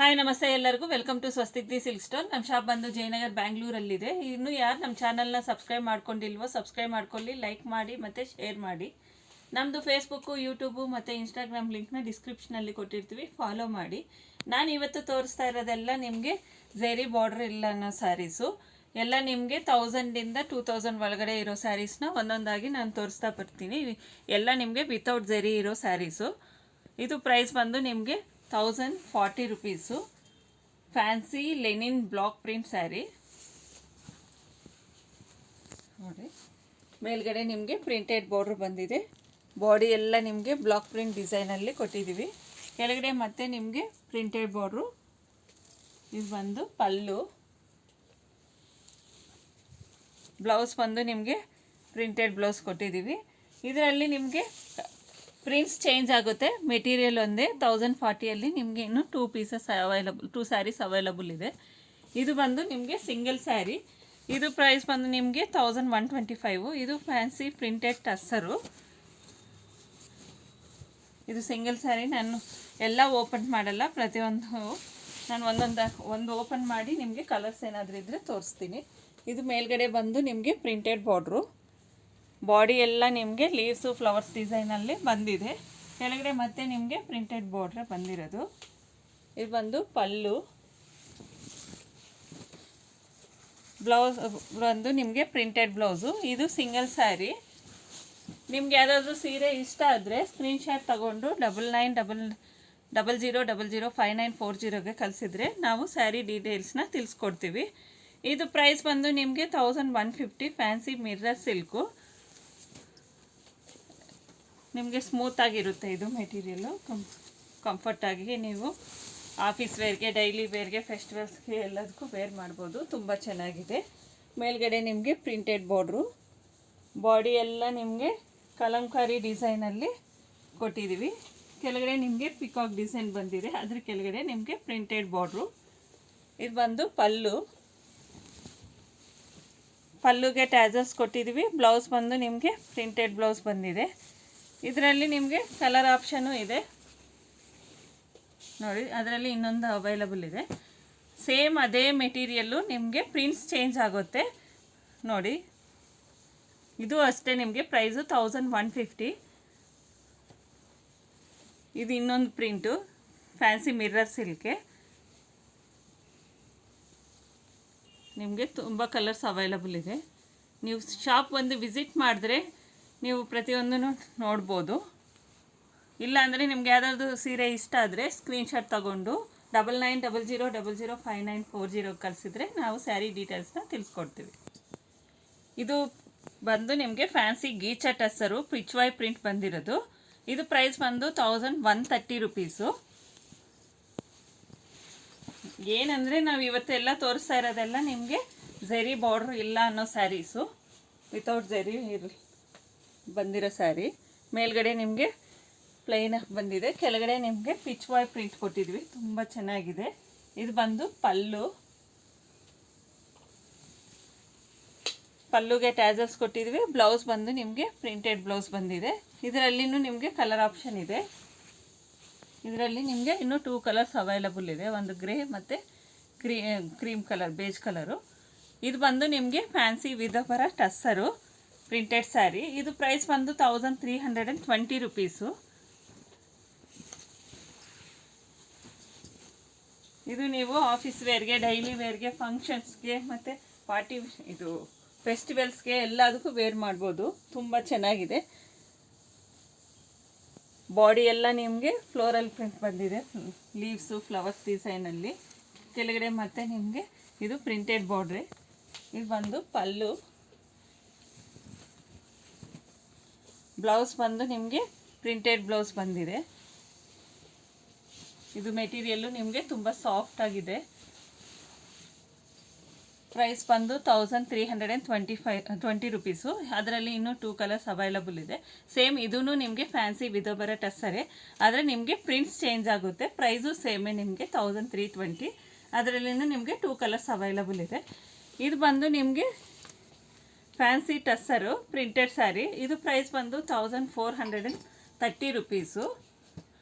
Hi ನಮಸ್ತೆ ಎಲ್ಲರಿಗೂ welcome to Swastik the silk store. ನಮ್ಮ ಶಾಪ್ ಬಂದು ಜಯನಗರ್ ಬ್ಯಾಂಗ್ಳೂರಲ್ಲಿದೆ. ಇನ್ನು ಯಾರು ನಮ್ಮ ಚಾನಲ್ನ ಸಬ್ಸ್ಕ್ರೈಬ್ ಮಾಡ್ಕೊಂಡಿಲ್ವೋ ಸಬ್ಸ್ಕ್ರೈಬ್ ಮಾಡ್ಕೊಳ್ಳಿ, ಲೈಕ್ ಮಾಡಿ ಮತ್ತು ಶೇರ್ ಮಾಡಿ. ನಮ್ಮದು ಫೇಸ್ಬುಕ್ಕು, ಯೂಟ್ಯೂಬು ಮತ್ತು ಇನ್ಸ್ಟಾಗ್ರಾಮ್ ಲಿಂಕ್ನ ಡಿಸ್ಕ್ರಿಪ್ಷನಲ್ಲಿ ಕೊಟ್ಟಿರ್ತೀವಿ, ಫಾಲೋ ಮಾಡಿ. ನಾನು ಇವತ್ತು ತೋರಿಸ್ತಾ ಇರೋದೆಲ್ಲ ನಿಮಗೆ ಝೆರಿ ಬಾರ್ಡ್ರ್ ಇಲ್ಲ ಅನ್ನೋ ಸ್ಯಾರೀಸು. ಎಲ್ಲ ನಿಮಗೆ 1000ಇಂದ 2000 ಒಳಗಡೆ ಇರೋ ಸ್ಯಾರೀಸ್ನ ಒಂದೊಂದಾಗಿ ನಾನು ತೋರಿಸ್ತಾ ಬರ್ತೀನಿ. ಎಲ್ಲ ನಿಮಗೆ ವಿತೌಟ್ ಝೆರಿ ಇರೋ ಸ್ಯಾರೀಸು. ಇದು ಪ್ರೈಸ್ ಬಂದು ನಿಮಗೆ 1040 rupees. Fancy linen block print sari ನೋಡಿ. ಮೇಲ್ಗಡೆ ನಿಮಗೆ ಪ್ರಿಂಟೆಡ್ ಬಾರ್ಡರ್ ಬಂದಿದೆ. ಬಾಡಿ ಎಲ್ಲ ನಿಮಗೆ ಬ್ಲಾಕ್ ಪ್ರಿಂಟ್ ಡಿಸೈನಲ್ಲಿ ಕೊಟ್ಟಿದ್ದೀವಿ. ಕೆಳಗಡೆ ಮತ್ತೆ ನಿಮಗೆ ಪ್ರಿಂಟೆಡ್ ಬಾರ್ಡ್ರು. ಇದು ಬಂದು ಪಲ್ಲು. ಬ್ಲೌಸ್ ಬಂದು ನಿಮಗೆ ಪ್ರಿಂಟೆಡ್ ಬ್ಲೌಸ್ ಕೊಟ್ಟಿದ್ದೀವಿ. ಇದರಲ್ಲಿ ನಿಮಗೆ ಪ್ರಿಂಟ್ಸ್ ಚೇಂಜ್ ಆಗುತ್ತೆ. ಮೆಟೀರಿಯಲ್ ಒಂದೇ. 1040 ನಿಮಗೆ ಇನ್ನು 2 ಪೀಸಸ್ ಅವೈಲಬಲ್, 2 ಸ್ಯಾರೀಸ್ ಅವೈಲಬಲ್ ಇದೆ. ಇದು ಬಂದು ನಿಮಗೆ ಸಿಂಗಲ್ ಸ್ಯಾರಿ. ಇದು ಪ್ರೈಸ್ ಬಂದು ನಿಮಗೆ 1125. ಇದು ಫ್ಯಾನ್ಸಿ ಪ್ರಿಂಟೆಡ್ ಟಸ್ಸರು. ಇದು ಸಿಂಗಲ್ ಸ್ಯಾರಿ. ನಾನು ಎಲ್ಲ ಓಪನ್ ಮಾಡಲ್ಲ, ಪ್ರತಿಯೊಂದು ನಾನು ಒಂದು ಓಪನ್ ಮಾಡಿ ನಿಮಗೆ ಕಲರ್ಸ್ ಏನಾದರೂ ಇದ್ದರೆ ತೋರಿಸ್ತೀನಿ. ಇದು ಮೇಲ್ಗಡೆ ಬಂದು ನಿಮಗೆ ಪ್ರಿಂಟೆಡ್ ಬಾರ್ಡ್ರು. ಬಾಡಿ ಎಲ್ಲ ನಿಮಗೆ ಲೀವ್ಸು ಫ್ಲವರ್ಸ್ ಡಿಸೈನಲ್ಲಿ ಬಂದಿದೆ. ಕೆಳಗಡೆ ಮತ್ತೆ ನಿಮಗೆ ಪ್ರಿಂಟೆಡ್ ಬಾರ್ಡ್ರೆ ಬಂದಿರೋದು. ಇದು ಬಂದು ಪಲ್ಲು. ಬ್ಲೌಸ್ ಬಂದು ನಿಮಗೆ ಪ್ರಿಂಟೆಡ್ ಬ್ಲೌಸು. ಇದು ಸಿಂಗಲ್ ಸ್ಯಾರಿ. ನಿಮ್ಗೆ ಯಾವುದಾದ್ರೂ ಸೀರೆ ಇಷ್ಟ ಆದರೆ ಸ್ಕ್ರೀನ್ಶಾಟ್ ತಗೊಂಡು 9900005940ಗೆ ಕಳಿಸಿದ್ರೆ ನಾವು ಸ್ಯಾರಿ ಡೀಟೇಲ್ಸ್ನ ತಿಳಿಸ್ಕೊಡ್ತೀವಿ. ಇದು ಪ್ರೈಸ್ ಬಂದು ನಿಮಗೆ 1150. Fancy mirror silk. ನಿಮಗೆ ಸ್ಮೂತಾಗಿರುತ್ತೆ ಇದು ಮೆಟೀರಿಯಲ್ಲು. ಕಂಫರ್ಟಾಗಿ ನೀವು ಆಫೀಸ್ ವೇರ್ಗೆ, ಡೈಲಿ ವೇರ್ಗೆ, ಫೆಸ್ಟಿವಲ್ಸ್ಗೆ ಎಲ್ಲದಕ್ಕೂ ವೇರ್ ಮಾಡ್ಬೋದು. ತುಂಬ ಚೆನ್ನಾಗಿದೆ. ಮೇಲ್ಗಡೆ ನಿಮಗೆ ಪ್ರಿಂಟೆಡ್ ಬಾರ್ಡ್ರು. ಬಾಡಿ ಎಲ್ಲ ನಿಮಗೆ ಕಲಂಕಾರಿ ಡಿಸೈನಲ್ಲಿ ಕೊಟ್ಟಿದ್ದೀವಿ. ಕೆಳಗಡೆ ನಿಮಗೆ ಪಿಕಾಕ್ ಡಿಸೈನ್ ಬಂದಿದೆ. ಅದ್ರ ಕೆಳಗಡೆ ನಿಮಗೆ ಪ್ರಿಂಟೆಡ್ ಬಾರ್ಡ್ರು. ಇದು ಬಂದು ಪಲ್ಲು. ಪಲ್ಲುಗೆ ಟ್ಯಾಸಲ್ಸ್ ಕೊಟ್ಟಿದ್ದೀವಿ. ಬ್ಲೌಸ್ ಬಂದು ನಿಮಗೆ ಪ್ರಿಂಟೆಡ್ ಬ್ಲೌಸ್ ಬಂದಿದೆ. ಇದರಲ್ಲಿ ನಿಮಗೆ ಕಲರ್ ಆಪ್ಷನ್ನು ಇದೆ ನೋಡಿ. ಅದರಲ್ಲಿ ಇನ್ನೊಂದು ಅವೈಲಬಲ್ ಇದೆ. ಸೇಮ್ ಅದೇ ಮೆಟೀರಿಯಲ್ಲು, ನಿಮಗೆ ಪ್ರಿಂಟ್ಸ್ ಚೇಂಜ್ ಆಗುತ್ತೆ ನೋಡಿ. ಇದು ಅಷ್ಟೇ. ನಿಮಗೆ ಪ್ರೈಸು 1150. ಇದು ಇನ್ನೊಂದು ಪ್ರಿಂಟು ಫ್ಯಾನ್ಸಿ ಮಿರ್ರರ್ ಸಿಲ್ಕೆ. ನಿಮಗೆ ತುಂಬ ಕಲರ್ಸ್ ಅವೈಲಬಲ್ ಇದೆ. ನೀವು ಶಾಪ್ ಬಂದು ವಿಸಿಟ್ ಮಾಡಿದ್ರೆ ನೀವು ಪ್ರತಿಯೊಂದನ್ನು ನೋಡ್ಬೋದು. ಇಲ್ಲಾಂದರೆ ನಿಮ್ಗೆ ಯಾವುದಾದ್ರು ಸೀರೆ ಇಷ್ಟ ಆದರೆ ಸ್ಕ್ರೀನ್ಶಾಟ್ ತಗೊಂಡು 9900005940 ಕಳಿಸಿದ್ರೆ ನಾವು ಸ್ಯಾರಿ ಡೀಟೇಲ್ಸ್ನ ತಿಳಿಸ್ಕೊಡ್ತೀವಿ. ಇದು ಬಂದು ನಿಮಗೆ ಫ್ಯಾನ್ಸಿ ಗೀಚಾ ಟಸ್ಸರು ಪಿಚ್ವಾಯ್ ಪ್ರಿಂಟ್ ಬಂದಿರೋದು. ಇದು ಪ್ರೈಸ್ ಬಂದು 1130 rupees. ಏನಂದರೆ ನಾವು ಇವತ್ತೆಲ್ಲ ತೋರಿಸ್ತಾ ಇರೋದೆಲ್ಲ ನಿಮಗೆ ಝೆರಿ ಬಾರ್ಡ್ರ್ ಇಲ್ಲ ಅನ್ನೋ ಸ್ಯಾರೀಸು. ವಿತೌಟ್ ಝೆರಿ ಬಂದಿರೋ ಸ್ಯಾರಿ. ಮೇಲ್ಗಡೆ ನಿಮಗೆ ಪ್ಲೈನ್ ಬಂದಿದೆ. ಕೆಳಗಡೆ ನಿಮಗೆ ಪಿಚ್ವಾಯ್ ಪ್ರಿಂಟ್ ಕೊಟ್ಟಿದ್ವಿ. ತುಂಬ ಚೆನ್ನಾಗಿದೆ. ಇದು ಬಂದು ಪಲ್ಲು. ಪಲ್ಲುಗೆ ಟ್ಯಾಸಲ್ಸ್ ಕೊಟ್ಟಿದ್ವಿ. ಬ್ಲೌಸ್ ಬಂದು ನಿಮಗೆ ಪ್ರಿಂಟೆಡ್ ಬ್ಲೌಸ್ ಬಂದಿದೆ. ಇದರಲ್ಲಿನೂ ನಿಮಗೆ ಕಲರ್ ಆಪ್ಷನ್ ಇದೆ. ಇದರಲ್ಲಿ ನಿಮಗೆ ಇನ್ನೂ 2 ಕಲರ್ಸ್ ಅವೈಲಬಲ್ ಇದೆ. ಒಂದು ಗ್ರೇ ಮತ್ತು ಕ್ರೀಮ್ ಕಲರ್, ಬೇಜ್ ಕಲರು. ಇದು ಬಂದು ನಿಮಗೆ ಫ್ಯಾನ್ಸಿ ವಿಧಬರ ಟಸ್ಸರು ಪ್ರಿಂಟೆಡ್ ಸ್ಯಾರಿ. ಇದು ಪ್ರೈಸ್ ಬಂದು 1320 rupees. ಇದು ನೀವು ಆಫೀಸ್ ವೇರ್ಗೆ, ಡೈಲಿ ವೇರ್ಗೆ, ಫಂಕ್ಷನ್ಸ್ಗೆ ಮತ್ತು ಇದು ಫೆಸ್ಟಿವಲ್ಸ್ಗೆ ಎಲ್ಲದಕ್ಕೂ ವೇರ್ ಮಾಡ್ಬೋದು. ತುಂಬ ಚೆನ್ನಾಗಿದೆ. ಬಾಡಿ ಎಲ್ಲ ನಿಮಗೆ ಫ್ಲೋರಲ್ ಪ್ರಿಂಟ್ ಬಂದಿದೆ, ಲೀವ್ಸು ಫ್ಲವರ್ಸ್ ಡಿಸೈನಲ್ಲಿ. ಕೆಳಗಡೆ ಮತ್ತೆ ನಿಮಗೆ ಇದು ಪ್ರಿಂಟೆಡ್ ಬಾರ್ಡ್ರೆ. ಇದು ಬಂದು ಪಲ್ಲು. ಬ್ಲೌಸ್ ಬಂದು ನಿಮಗೆ ಪ್ರಿಂಟೆಡ್ ಬ್ಲೌಸ್ ಬಂದಿದೆ. ಇದು ಮೆಟೀರಿಯಲ್ಲು ನಿಮಗೆ ತುಂಬ ಸಾಫ್ಟ್ ಆಗಿದೆ. ಪ್ರೈಸ್ ಬಂದು 1320 rupees. ಅದರಲ್ಲಿ ಇನ್ನೂ 2 ಕಲರ್ಸ್ ಅವೈಲಬಲ್ ಇದೆ. ಸೇಮ್ ಇದೂ ನಿಮಗೆ ಫ್ಯಾನ್ಸಿ ವಿಧೋಬರ ಟಸ್ಸರೇ, ಆದರೆ ನಿಮಗೆ ಪ್ರಿಂಟ್ಸ್ ಚೇಂಜ್ ಆಗುತ್ತೆ. ಪ್ರೈಸು ಸೇಮೇ ನಿಮಗೆ 1320. ಅದರಲ್ಲಿನೂ ನಿಮಗೆ 2 ಕಲರ್ಸ್ ಅವೈಲಬಲ್ ಇದೆ. ಇದು ಬಂದು ನಿಮಗೆ ಫ್ಯಾನ್ಸಿ ಟಸ್ಸರು ಪ್ರಿಂಟೆಡ್ ಸ್ಯಾರಿ. ಇದು ಪ್ರೈಸ್ ಬಂದು 1430 rupees.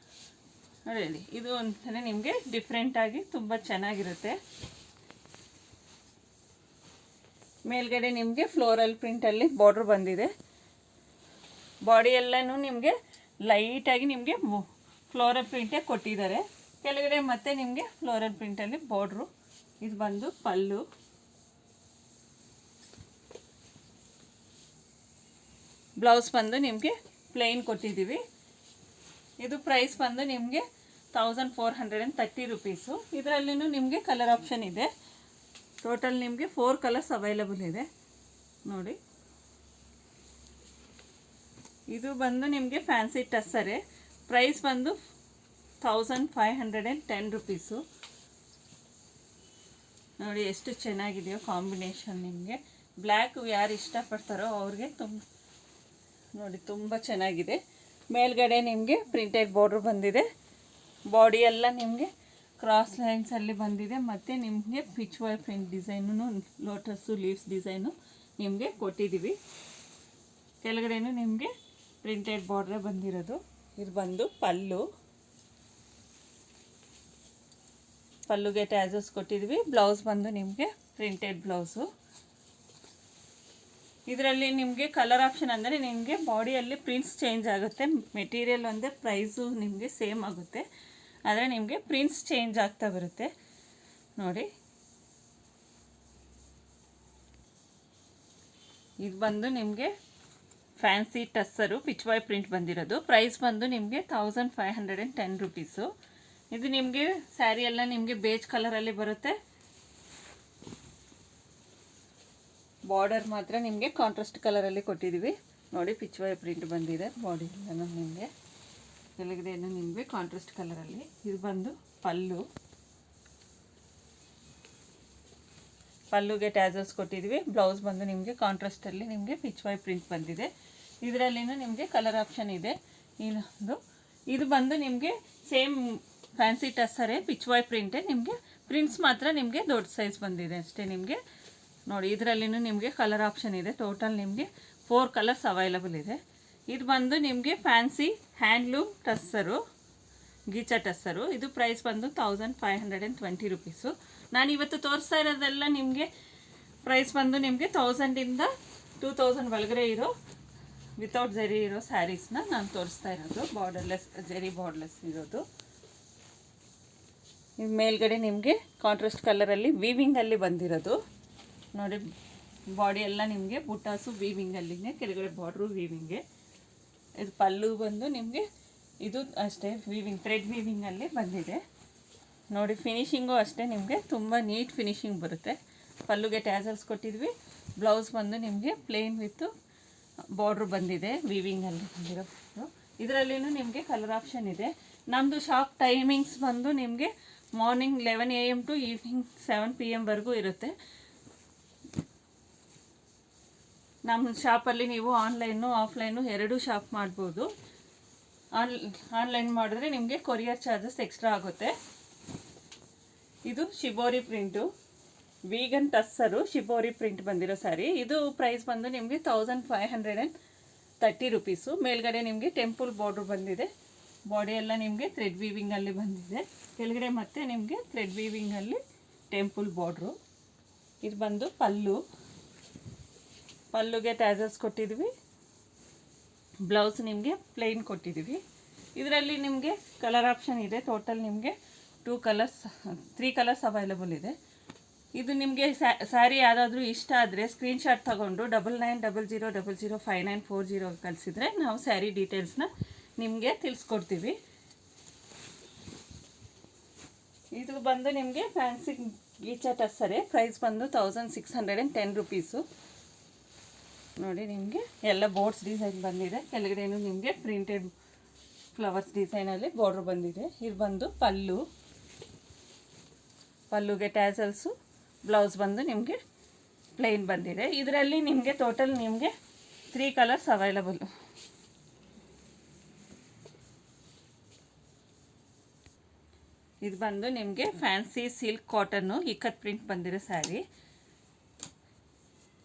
ನೋಡಿ ಇದು ಒಂಥರ ನಿಮಗೆ ಡಿಫ್ರೆಂಟಾಗಿ ತುಂಬ ಚೆನ್ನಾಗಿರುತ್ತೆ. ಮೇಲ್ಗಡೆ ನಿಮಗೆ ಫ್ಲೋರಲ್ ಪ್ರಿಂಟಲ್ಲಿ ಬಾರ್ಡ್ರ್ ಬಂದಿದೆ. ಬಾಡಿ ಎಲ್ಲನೂ ನಿಮಗೆ ಲೈಟಾಗಿ ನಿಮಗೆ ಫ್ಲೋರಲ್ ಪ್ರಿಂಟೇ ಕೊಟ್ಟಿದ್ದಾರೆ. ಕೆಳಗಡೆ ಮತ್ತೆ ನಿಮಗೆ ಫ್ಲೋರಲ್ ಪ್ರಿಂಟಲ್ಲಿ ಬಾರ್ಡ್ರು. ಇದು ಬಂದು ಪಲ್ಲು. ಬ್ಲೌಸ್ ಬಂದು ನಿಮಗೆ ಪ್ಲೇನ್ ಕೊಟ್ಟಿದ್ದೀವಿ. ಇದು ಪ್ರೈಸ್ ಬಂದು ನಿಮಗೆ 1430 ರುಪೀಸು. ಇದರಲ್ಲಿನೂ ನಿಮಗೆ ಕಲರ್ ಆಪ್ಷನ್ ಇದೆ. ಟೋಟಲ್ ನಿಮಗೆ 4 ಕಲರ್ಸ್ ಅವೈಲಬಲ್ ಇದೆ ನೋಡಿ. ಇದು ಬಂದು ನಿಮಗೆ ಫ್ಯಾನ್ಸಿ ಟಸ್ಸರೇ. ಪ್ರೈಸ್ ಬಂದು 1510 ರುಪೀಸು. ನೋಡಿ ಎಷ್ಟು ಚೆನ್ನಾಗಿದೆಯೋ ಕಾಂಬಿನೇಷನ್. ನಿಮಗೆ ಬ್ಲ್ಯಾಕ್ ಯಾರು ಇಷ್ಟಪಡ್ತಾರೋ ಅವ್ರಿಗೆ ನೋಡಿ ತುಂಬ ಚೆನ್ನಾಗಿದೆ. ಮೇಲ್ಗಡೆ ನಿಮಗೆ ಪ್ರಿಂಟೆಡ್ ಬಾರ್ಡ್ರ್ ಬಂದಿದೆ. ಬಾಡಿ ಎಲ್ಲ ನಿಮಗೆ ಕ್ರಾಸ್ ಲೈನ್ಸಲ್ಲಿ ಬಂದಿದೆ. ಮತ್ತು ನಿಮಗೆ Pichwai print design, lotus leaves design ನಿಮಗೆ ಕೊಟ್ಟಿದ್ದೀವಿ. ಕೆಳಗಡೆನೂ ನಿಮಗೆ ಪ್ರಿಂಟೆಡ್ ಬಾರ್ಡ್ರೇ ಬಂದಿರೋದು. ಇದು ಬಂದು ಪಲ್ಲು. ಪಲ್ಲುಗೆ ಟ್ಯಾಸಸ್ ಕೊಟ್ಟಿದ್ದೀವಿ. ಬ್ಲೌಸ್ ಬಂದು ನಿಮಗೆ ಪ್ರಿಂಟೆಡ್ ಬ್ಲೌಸು. ಇದರಲ್ಲಿ ನಿಮಗೆ ಕಲರ್ ಆಪ್ಷನ್ ಅಂದರೆ ನಿಮಗೆ ಬಾಡಿಯಲ್ಲಿ ಪ್ರಿಂಟ್ಸ್ ಚೇಂಜ್ ಆಗುತ್ತೆ. ಮೆಟೀರಿಯಲ್ ಒಂದೇ, ಪ್ರೈಸು ನಿಮಗೆ ಸೇಮ್ ಆಗುತ್ತೆ. ಆದರೆ ನಿಮಗೆ ಪ್ರಿಂಟ್ಸ್ ಚೇಂಜ್ ಆಗ್ತಾ ಬರುತ್ತೆ ನೋಡಿ. ಇದು ಬಂದು ನಿಮಗೆ ಫ್ಯಾನ್ಸಿ ಟಸ್ಸರು ಪಿಚ್ ವೈ ಪ್ರಿಂಟ್ ಬಂದಿರೋದು. ಪ್ರೈಸ್ ಬಂದು ನಿಮಗೆ 1510 ರುಪೀಸು. ಇದು ನಿಮಗೆ ಸ್ಯಾರಿ ಎಲ್ಲ ನಿಮಗೆ ಬೇಜ್ ಕಲರಲ್ಲಿ ಬರುತ್ತೆ. ಬಾರ್ಡರ್ ಮಾತ್ರ ನಿಮಗೆ ಕಾಂಟ್ರಾಸ್ಟ್ ಕಲರಲ್ಲಿ ಕೊಟ್ಟಿದ್ದೀವಿ ನೋಡಿ. ಪಿಚ್ ವೈ ಪ್ರಿಂಟ್ ಬಂದಿದೆ. ಬಾಡಿ ಎಲ್ಲ ನಿಮಗೆ ಕೆಳಗಡೆ ನಿಮಗೆ ಕಾಂಟ್ರಾಸ್ಟ್ ಕಲರಲ್ಲಿ. ಇದು ಬಂದು ಪಲ್ಲು. ಪಲ್ಲುಗೆ ಟ್ಯಾಸಲ್ಸ್ ಕೊಟ್ಟಿದ್ದೀವಿ. ಬ್ಲೌಸ್ ಬಂದು ನಿಮಗೆ ಕಾಂಟ್ರಾಸ್ಟಲ್ಲಿ ನಿಮಗೆ ಪಿಚ್ ವೈ ಪ್ರಿಂಟ್ ಬಂದಿದೆ. ಇದರಲ್ಲಿನೂ ನಿಮಗೆ ಕಲರ್ ಆಪ್ಷನ್ ಇದೆ. ಇದು ಬಂದು ನಿಮಗೆ ಸೇಮ್ ಫ್ಯಾನ್ಸಿ ಟಸ್ಸರೇ, ಪಿಚ್ ವೈ ಪ್ರಿಂಟೇ. ನಿಮಗೆ ಪ್ರಿಂಟ್ಸ್ ಮಾತ್ರ ನಿಮಗೆ ದೊಡ್ಡ ಸೈಜ್ ಬಂದಿದೆ ಅಷ್ಟೇ ನಿಮಗೆ ನೋಡಿ. ಇದರಲ್ಲಿನೂ ನಿಮಗೆ ಕಲರ್ ಆಪ್ಷನ್ ಇದೆ. ಟೋಟಲ್ ನಿಮಗೆ 4 ಕಲರ್ಸ್ ಅವೈಲಬಲ್ ಇದೆ. ಇದು ಬಂದು ನಿಮಗೆ ಫ್ಯಾನ್ಸಿ ಹ್ಯಾಂಡ್ಲೂಮ್ ಟಸ್ಸರು, ಗೀಚಾ ಟಸ್ಸರು. ಇದು ಪ್ರೈಸ್ ಬಂದು 1520 ರುಪೀಸು. ನಾನು ಇವತ್ತು ತೋರಿಸ್ತಾ ಇರೋದೆಲ್ಲ ನಿಮಗೆ ಪ್ರೈಸ್ ಬಂದು ನಿಮಗೆ 1000ಇಂದ 2000 ಒಳಗಡೆ ಇರೋ ವಿತೌಟ್ ಜರಿ ಇರೋ ಸ್ಯಾರೀಸ್ನ ನಾನು ತೋರಿಸ್ತಾ ಇರೋದು. ಬಾರ್ಡರ್ಲೆಸ್, ಜರಿ ಬಾರ್ಡರ್ಲೆಸ್ ಇರೋದು. ಇದು ಮೇಲ್ಗಡೆ ನಿಮಗೆ ಕಾಂಟ್ರಾಸ್ಟ್ ಕಲರಲ್ಲಿ ವೀವಿಂಗಲ್ಲಿ ಬಂದಿರೋದು ನೋಡಿ. ಬಾಡಿ ಎಲ್ಲ ನಿಮಗೆ ಬುಟ್ಟಾಸು ವೀವಿಂಗಲ್ಲಿನೇ, ಕೆಳಗಡೆ ಬಾರ್ಡ್ರು ವೀವಿಂಗೆ. ಇದು ಪಲ್ಲು ಬಂದು ನಿಮಗೆ ಇದು ಅಷ್ಟೇ ವೀವಿಂಗ್, ಥ್ರೆಡ್ ವೀವಿಂಗಲ್ಲಿ ಬಂದಿದೆ ನೋಡಿ. ಫಿನಿಶಿಂಗು ಅಷ್ಟೇ ನಿಮಗೆ ತುಂಬ ನೀಟ್ ಫಿನಿಶಿಂಗ್ ಬರುತ್ತೆ. ಪಲ್ಲುಗೆ ಟ್ಯಾಸಲ್ಸ್ ಕೊಟ್ಟಿದ್ವಿ. ಬ್ಲೌಸ್ ಬಂದು ನಿಮಗೆ ಪ್ಲೇನ್ ವಿತ್ ಬಾರ್ಡ್ರು ಬಂದಿದೆ, ವೀವಿಂಗಲ್ಲಿ ಬಂದಿರೋ. ಇದರಲ್ಲಿನೂ ನಿಮಗೆ ಕಲರ್ ಆಪ್ಷನ್ ಇದೆ. ನಮ್ಮದು ಶಾಪ್ ಟೈಮಿಂಗ್ಸ್ ಬಂದು ನಿಮಗೆ morning 11 AM to evening 7 PM ವರೆಗೂ ಇರುತ್ತೆ. ನಮ್ಮ ಶಾಪಲ್ಲಿ ನೀವು ಆನ್ಲೈನು ಆಫ್ಲೈನು ಎರಡೂ ಶಾಪ್ ಮಾಡ್ಬೋದು. ಆನ್ಲೈನ್ ಮಾಡಿದ್ರೆ ನಿಮಗೆ ಕೊರಿಯರ್ ಚಾರ್ಜಸ್ ಎಕ್ಸ್ಟ್ರಾ ಆಗುತ್ತೆ. ಇದು shibori print, vegan tussar shibori print ಬಂದಿರೋ ಸ್ಯಾರಿ. ಇದು ಪ್ರೈಸ್ ಬಂದು ನಿಮಗೆ 1530 ರುಪೀಸು. ಮೇಲ್ಗಡೆ ನಿಮಗೆ ಟೆಂಪಲ್ ಬಾರ್ಡ್ರ್ ಬಂದಿದೆ. ಬಾಡಿ ಎಲ್ಲ ನಿಮಗೆ ಥ್ರೆಡ್ ವೀವಿಂಗಲ್ಲಿ ಬಂದಿದೆ. ಕೆಳಗಡೆ ಮತ್ತೆ ನಿಮಗೆ ಥ್ರೆಡ್ ವೀವಿಂಗಲ್ಲಿ ಟೆಂಪಲ್ ಬಾರ್ಡ್ರು. ಇದು ಬಂದು ಪಲ್ಲು. ಪಲ್ಲುಗೆ ಟ್ಯಾಸಲ್ಸ್ ಕೊಟ್ಟಿದ್ವಿ. ಬ್ಲೌಸ್ ನಿಮಗೆ ಪ್ಲೇನ್ ಕೊಟ್ಟಿದ್ದೀವಿ. ಇದರಲ್ಲಿ ನಿಮಗೆ ಕಲರ್ ಆಪ್ಷನ್ ಇದೆ. ಟೋಟಲ್ ನಿಮಗೆ 3 ಕಲರ್ಸ್ ಅವೈಲಬಲ್ ಇದೆ. ಇದು ನಿಮಗೆ ಸ್ಯಾರಿ ಯಾವುದಾದ್ರೂ ಇಷ್ಟ ಆದರೆ ಸ್ಕ್ರೀನ್ಶಾಟ್ ತಗೊಂಡು 9900005940 ಕಳಿಸಿದರೆ ನಾವು ಸ್ಯಾರಿ ಡೀಟೇಲ್ಸ್ನ ನಿಮಗೆ ತಿಳಿಸ್ಕೊಡ್ತೀವಿ. ಇದು ಬಂದು ನಿಮಗೆ ಫ್ಯಾನ್ಸಿ ಗೀಚಾ ಟಸ್ಸರೇ. ಪ್ರೈಸ್ ಬಂದು 1610 ರುಪೀಸು ನೋಡಿ. ನಿಮಗೆ ಎಲ್ಲ ಬೋರ್ಡ್ಸ್ ಡಿಸೈನ್ ಬಂದಿದೆ. ಕೆಳಗಡೆನೂ ನಿಮಗೆ ಪ್ರಿಂಟೆಡ್ ಫ್ಲವರ್ಸ್ ಡಿಸೈನಲ್ಲಿ ಬಾರ್ಡ್ರ್ ಬಂದಿದೆ. ಇದು ಬಂದು ಪಲ್ಲು. ಪಲ್ಲುಗೆ ಟ್ಯಾಸಲ್ಸು, ಬ್ಲೌಸ್ ಬಂದು ನಿಮಗೆ ಪ್ಲೇನ್ ಬಂದಿದೆ. ಇದರಲ್ಲಿ ನಿಮಗೆ ಟೋಟಲ್ ನಿಮಗೆ 3 ಕಲರ್ಸ್ ಅವೈಲಬಲ್. ಇದು ಬಂದು ನಿಮಗೆ fancy silk cotton ikat print ಬಂದಿರೋ ಸ್ಯಾರಿ.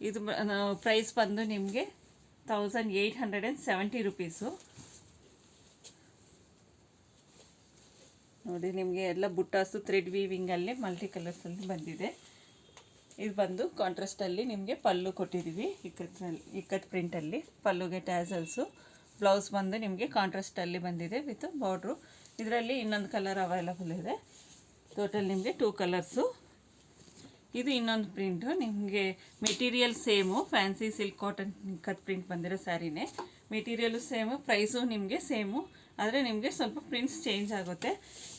ಇದು ಪ್ರೈಸ್ ಬಂದು ನಿಮಗೆ 1870 ರುಪೀಸು. ನೋಡಿ ನಿಮಗೆ ಎಲ್ಲ ಬುಟ್ಟಾಸು ಥ್ರೆಡ್ ವೀವಿಂಗಲ್ಲೇ ಮಲ್ಟಿ ಕಲರ್ಸಲ್ಲಿ ಬಂದಿದೆ. ಇದು ಬಂದು ಕಾಂಟ್ರಾಸ್ಟಲ್ಲಿ ನಿಮಗೆ ಪಲ್ಲು ಕೊಟ್ಟಿದ್ದೀವಿ, ಇಕ್ಕತ್ ಪ್ರಿಂಟಲ್ಲಿ. ಪಲ್ಲುಗೆ ಟ್ಯಾಸಲ್ಸು, ಬ್ಲೌಸ್ ಬಂದು ನಿಮಗೆ ಕಾಂಟ್ರಾಸ್ಟಲ್ಲಿ ಬಂದಿದೆ ವಿತ್ ಬಾರ್ಡ್ರು. ಇದರಲ್ಲಿ ಇನ್ನೊಂದು ಕಲರ್ ಅವೈಲಬಲ್ ಇದೆ. ಟೋಟಲ್ ನಿಮಗೆ 2 ಕಲರ್ಸು. ಇದು ಇನ್ನೊಂದು ಪ್ರಿಂಟು, ನಿಮಗೆ material same, fancy silk cotton ikat print ಬಂದಿರೋ ಸ್ಯಾರಿನೇ. ಮೆಟೀರಿಯಲು ಸೇಮು, ಪ್ರೈಸು ನಿಮಗೆ ಸೇಮು, ಆದರೆ ನಿಮಗೆ ಸ್ವಲ್ಪ ಪ್ರಿಂಟ್ಸ್ ಚೇಂಜ್ ಆಗುತ್ತೆ.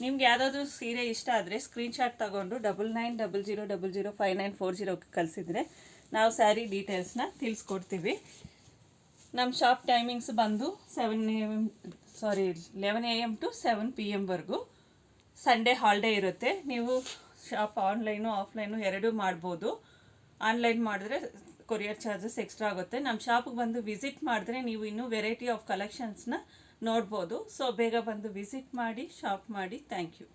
ನಿಮ್ಗೆ ಯಾವುದಾದ್ರೂ ಸೀರೆ ಇಷ್ಟ ಆದರೆ ಸ್ಕ್ರೀನ್ಶಾಟ್ ತೊಗೊಂಡು 9900005940ಗೆ ಕಳಿಸಿದರೆ ನಾವು ಸ್ಯಾರಿ ಡೀಟೇಲ್ಸ್ನ ತಿಳಿಸ್ಕೊಡ್ತೀವಿ. ನಮ್ಮ ಶಾಪ್ ಟೈಮಿಂಗ್ಸ್ ಬಂದು 11 AM ಟು 7 PM ವರೆಗೂ. ಸಂಡೇ ಹಾಲಿಡೇ ಇರುತ್ತೆ. ನೀವು ಶಾಪ್ ಆನ್ಲೈನು ಆಫ್ಲೈನು ಎರಡೂ ಮಾಡ್ಬೋದು. ಆನ್ಲೈನ್ ಮಾಡಿದ್ರೆ ಕೊರಿಯರ್ ಚಾರ್ಜಸ್ ಎಕ್ಸ್ಟ್ರಾ ಆಗುತ್ತೆ. ನಮ್ಮ ಶಾಪಿಗೆ ಬಂದು ವಿಸಿಟ್ ಮಾಡಿದ್ರೆ ನೀವು ಇನ್ನೂ ವೆರೈಟಿ ಆಫ್ ಕಲೆಕ್ಷನ್ಸ್ನ ನೋಡ್ಬೋದು. ಸೊ ಬೇಗ ಬಂದು ವಿಸಿಟ್ ಮಾಡಿ, ಶಾಪ್ ಮಾಡಿ. Thank you.